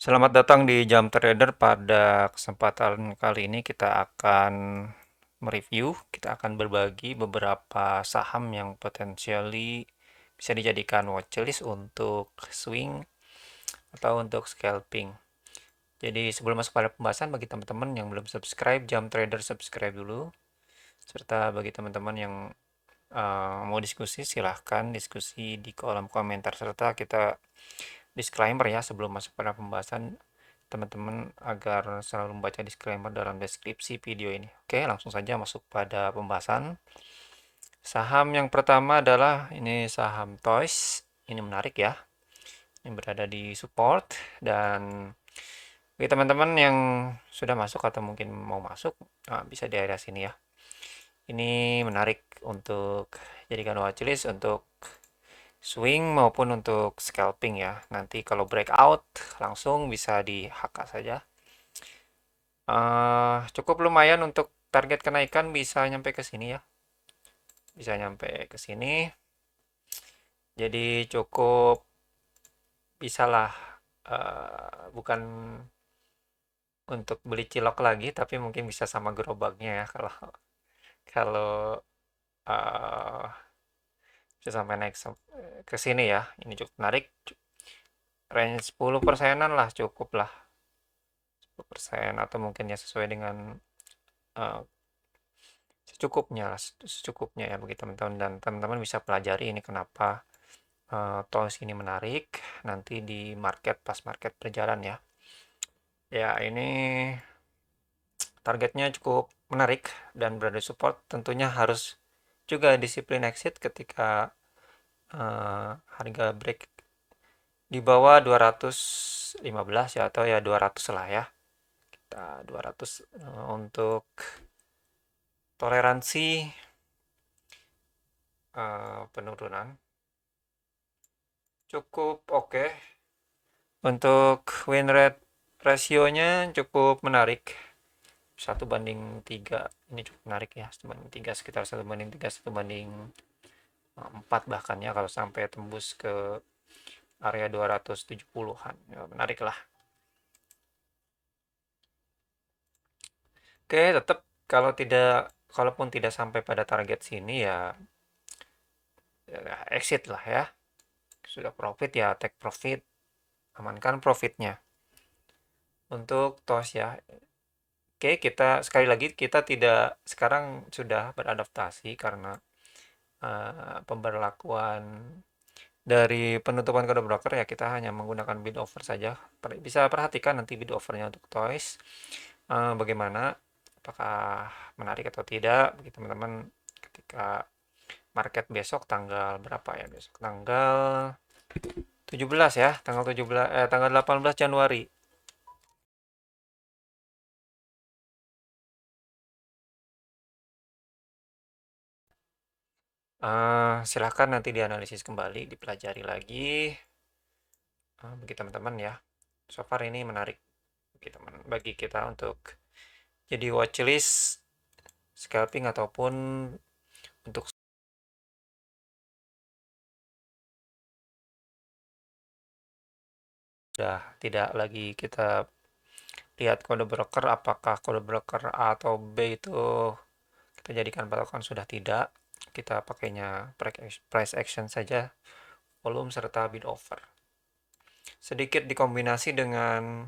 Selamat datang di Jam Trader. Pada kesempatan kali ini kita akan mereview, kita akan berbagi beberapa saham yang potensially bisa dijadikan watchlist untuk swing atau untuk scalping. Jadi sebelum masuk pada pembahasan, bagi teman-teman yang belum subscribe Jam Trader, subscribe dulu. Serta bagi teman-teman yang mau diskusi, silahkan diskusi di kolom komentar. Serta kita disclaimer ya sebelum masuk pada pembahasan, teman-teman agar selalu membaca disclaimer dalam deskripsi video ini. Oke, langsung saja masuk pada pembahasan. Saham yang pertama adalah ini saham Toys. Ini menarik ya. Ini berada di support dan bagi teman-teman yang sudah masuk atau mungkin mau masuk, bisa di area sini ya. Ini menarik untuk jadikan watchlist untuk swing maupun untuk scalping ya. Nanti kalau breakout langsung bisa di HK saja. Cukup lumayan untuk target kenaikan, bisa nyampe ke sini ya. Bisa nyampe ke sini. Jadi cukup bisalah, bukan untuk beli cilok lagi, tapi mungkin bisa sama gerobaknya ya kalau kalau uh, bisa sampai naik ke sini ya. Ini cukup menarik. Range 10 persenan lah cukup lah. 10% atau mungkin ya sesuai dengan uh, secukupnya ya bagi teman-teman, dan teman-teman bisa pelajari ini kenapa tools ini menarik nanti di market, pas market berjalan ya. Ya, ini targetnya cukup menarik dan berada support. Tentunya harus juga disiplin exit ketika harga break di bawah 215 ya, atau ya 200 lah ya. Kita 200 untuk toleransi penurunan cukup oke. Untuk win rate rasionya cukup menarik, 1/3. Ini cukup menarik ya, 1/3, sekitar 1/3, 1/4 bahkan ya, kalau sampai tembus ke area 270-an ya, menarik lah. Oke, tetap kalau tidak, kalaupun tidak sampai pada target sini ya, exit lah ya. Sudah profit ya take profit, amankan profitnya. Untuk TOS ya, oke, kita sekali lagi kita tidak, sekarang sudah beradaptasi karena pemberlakuan dari penutupan kode broker ya, kita hanya menggunakan bid offer saja. Bisa perhatikan nanti bid offernya untuk Toys, bagaimana, apakah menarik atau tidak bagi teman-teman ketika market besok. Tanggal berapa ya besok? Tanggal 17 ya, tanggal 18 Januari. Silahkan nanti dianalisis kembali, dipelajari lagi bagi teman-teman ya. So far ini menarik bagi kita untuk jadi watchlist, scalping, ataupun untuk sudah tidak lagi kita lihat kode broker, apakah kode broker A atau B itu kita jadikan patokan, sudah tidak. Kita pakainya price action saja, volume serta bid offer. Sedikit dikombinasi dengan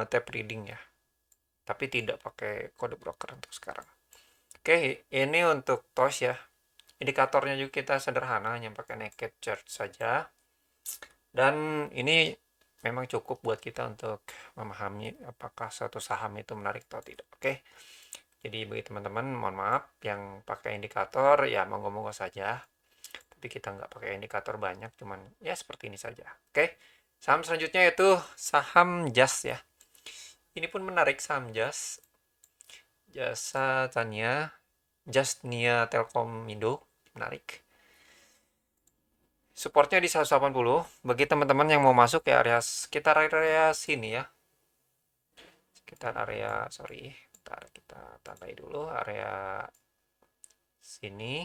tape reading ya, tapi tidak pakai kode broker untuk sekarang. Oke, ini untuk TOS ya. Indikatornya juga kita sederhana, hanya pakai naked chart saja. Dan ini memang cukup buat kita untuk memahami apakah suatu saham itu menarik atau tidak. Oke. Jadi bagi teman-teman, mohon maaf yang pakai indikator ya, monggo-monggo saja. Tapi kita nggak pakai indikator banyak, cuman ya seperti ini saja. Oke. Saham selanjutnya yaitu saham JAS ya. Ini pun menarik, saham JAS. Jasa Tania, JAS Nia Telkom Indo, menarik. Supportnya di 180. Bagi teman-teman yang mau masuk ya area sekitar area sini ya. Sekitar area, sorry, bentar kita tandai dulu area sini.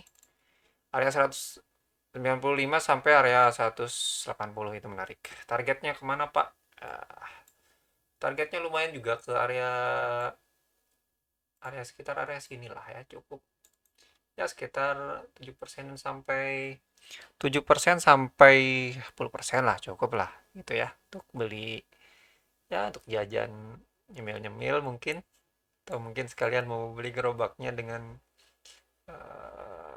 Area 195 sampai area 180 itu menarik. Targetnya kemana Pak? Targetnya lumayan juga ke area area sekitar area sinilah ya, cukup ya sekitar 10% lah, cukup lah gitu ya untuk beli, ya untuk jajan, nyemil-nyemil mungkin, atau mungkin sekalian mau beli gerobaknya dengan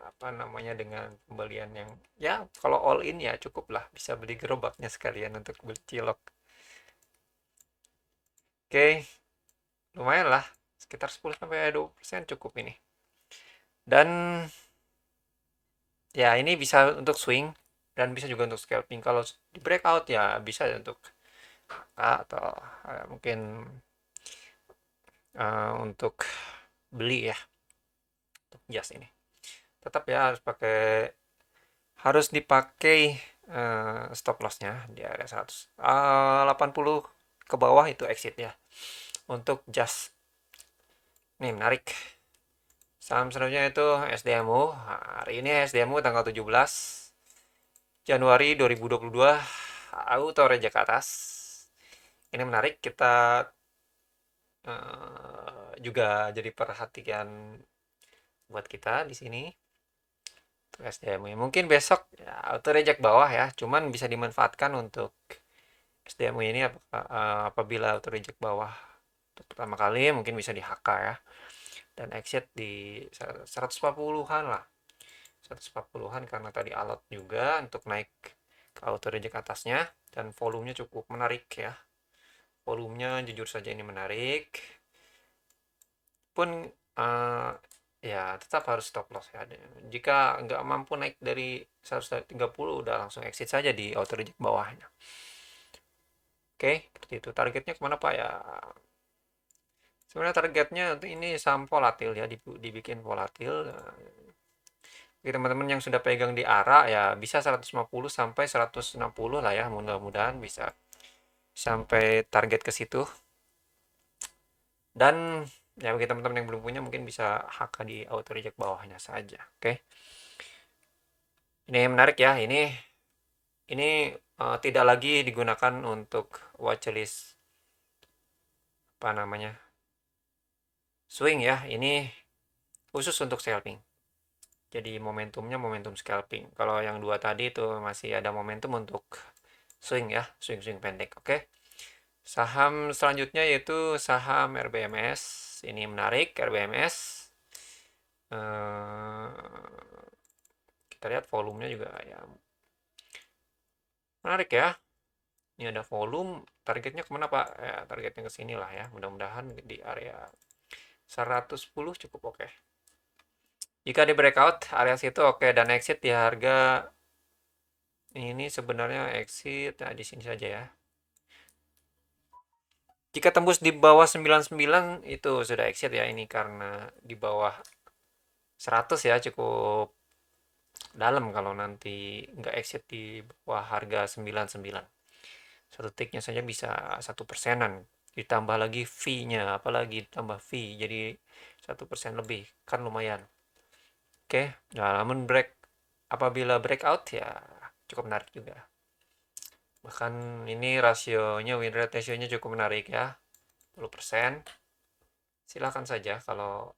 apa namanya, dengan pembelian yang ya kalau all in ya cukup lah, bisa beli gerobaknya sekalian untuk beli cilok. Oke, lumayan lah, sekitar 10 sampai 20% cukup ini. Dan ya ini bisa untuk swing dan bisa juga untuk scalping. Kalau di breakout ya bisa untuk atau mungkin untuk beli ya, untuk jas ini. Tetap ya harus dipakai stop lossnya di area 180 ke bawah, itu exit ya untuk jas. Nih menarik. Saham selanjutnya itu SDMU. Hari ini SDMU tanggal 17 Januari 2022, auto reject ke atas. Ini menarik, kita juga jadi perhatian buat kita di sini. SDMU mungkin besok ya, auto reject bawah ya, cuman bisa dimanfaatkan untuk SDMU ini apabila auto reject bawah untuk pertama kali, mungkin bisa di HK ya, dan exit di 140-an lah, 140-an, karena tadi alot juga untuk naik ke auto reject atasnya, dan volumenya cukup menarik ya. Volumenya jujur saja ini menarik, pun ya tetap harus stop loss ya. Jika nggak mampu naik dari 130, udah langsung exit saja di auto reject bawahnya. Oke, seperti itu. Targetnya kemana Pak ya? Sebenarnya targetnya ini saham volatil ya, dibikin volatil. Bagi teman-teman yang sudah pegang di ARA ya bisa 150 sampai 160 lah ya, mudah-mudahan bisa sampai target ke situ. Dan ya bagi teman-teman yang belum punya mungkin bisa HK di auto reject bawahnya saja. Oke. Ini menarik ya. Ini tidak lagi digunakan untuk watchlist apa namanya, swing ya. Ini khusus untuk scalping. Jadi momentumnya momentum scalping. Kalau yang dua tadi itu masih ada momentum untuk swing ya, swing pendek. Oke. Saham selanjutnya yaitu saham RBMS. Ini menarik, RBMS. Kita lihat volumenya juga ya menarik ya. Ini ada volume, targetnya kemana Pak? Ya, targetnya ke sini lah ya. Mudah-mudahan di area 110 cukup oke. Jika di breakout area situ oke, dan exit di harga ini sebenarnya exit nah di sini saja ya. Jika tembus di bawah 99 itu sudah exit ya, ini karena di bawah 100 ya, cukup dalam kalau nanti nggak exit di bawah harga 99. Satu tiknya saja bisa 1%-an, ditambah lagi fee-nya, apalagi tambah fee jadi 1% lebih, kan lumayan. Oke, nah namun apabila breakout ya cukup menarik juga. Bahkan ini rasionya, win rate ratio-nya cukup menarik ya, 10%. Silahkan saja kalau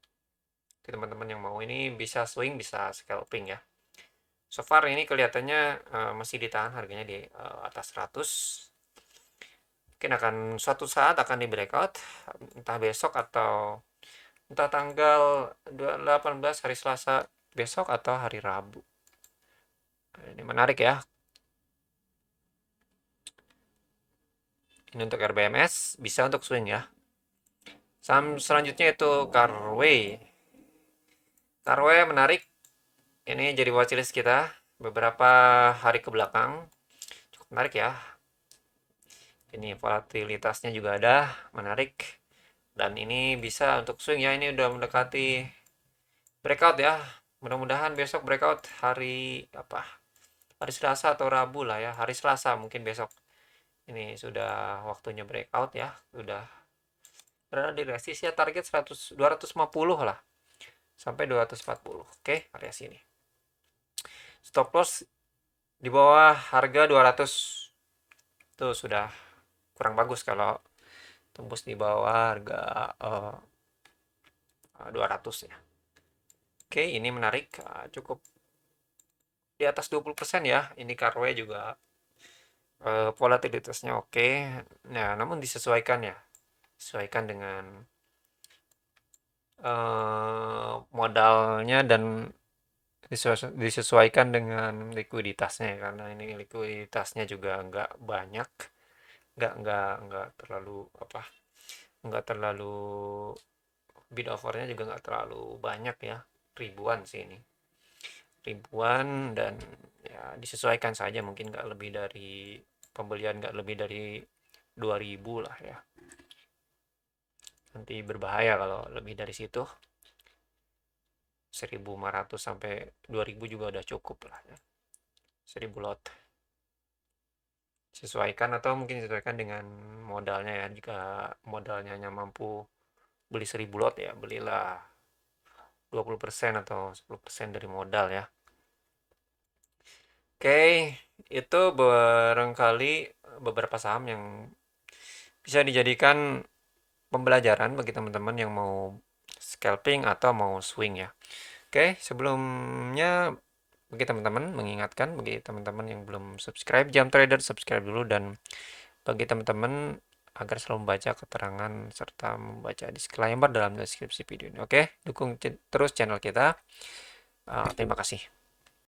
teman-teman yang mau, ini bisa swing, bisa scalping ya. So far ini kelihatannya masih ditahan harganya di atas 100. Mungkin akan suatu saat akan di breakout, entah besok atau entah tanggal 18 hari Selasa besok atau hari Rabu. Ini menarik ya. Ini untuk RBMS, bisa untuk swing ya. Saham selanjutnya itu Carway. Carway menarik. Ini jadi watchlist kita beberapa hari ke belakang. Cukup menarik ya. Ini volatilitasnya juga ada, menarik. Dan ini bisa untuk swing ya, ini udah mendekati breakout ya. Mudah-mudahan besok breakout hari apa? Hari Selasa atau Rabu lah ya. Hari Selasa mungkin besok. Ini sudah waktunya breakout ya. Sudah berada di resist ya, target 250 lah. Sampai 240. Oke, area sini. Stop loss di bawah harga 200. Itu sudah kurang bagus kalau tembus di bawah harga 200 ya. Oke, ini menarik, cukup di atas 20% ya. Ini Carway juga volatilitasnya oke. Nah, namun disesuaikan ya. Sesuaikan dengan modalnya dan disesuaikan dengan likuiditasnya ya, karena ini likuiditasnya juga nggak banyak, nggak terlalu apa, nggak terlalu bid offernya juga nggak terlalu banyak ya, ribuan sih ini, ribuan, dan ya disesuaikan saja, mungkin nggak lebih dari pembelian, nggak lebih dari 2000 lah ya, nanti berbahaya kalau lebih dari situ. 1500 sampai 2000 juga udah cukup lah ya, 1000 lot. Sesuaikan, atau mungkin disesuaikan dengan modalnya ya, jika modalnya hanya mampu beli 1000 lot ya belilah 20% atau 10% dari modal ya. Oke, itu barangkali beberapa saham yang bisa dijadikan pembelajaran bagi teman-teman yang mau scalping atau mau swing ya. Oke, sebelumnya bagi teman-teman, mengingatkan bagi teman-teman yang belum subscribe Jam Trader, subscribe dulu, dan bagi teman-teman agar selalu membaca keterangan serta membaca disclaimer dalam deskripsi video ini. Oke, dukung terus channel kita. Terima kasih.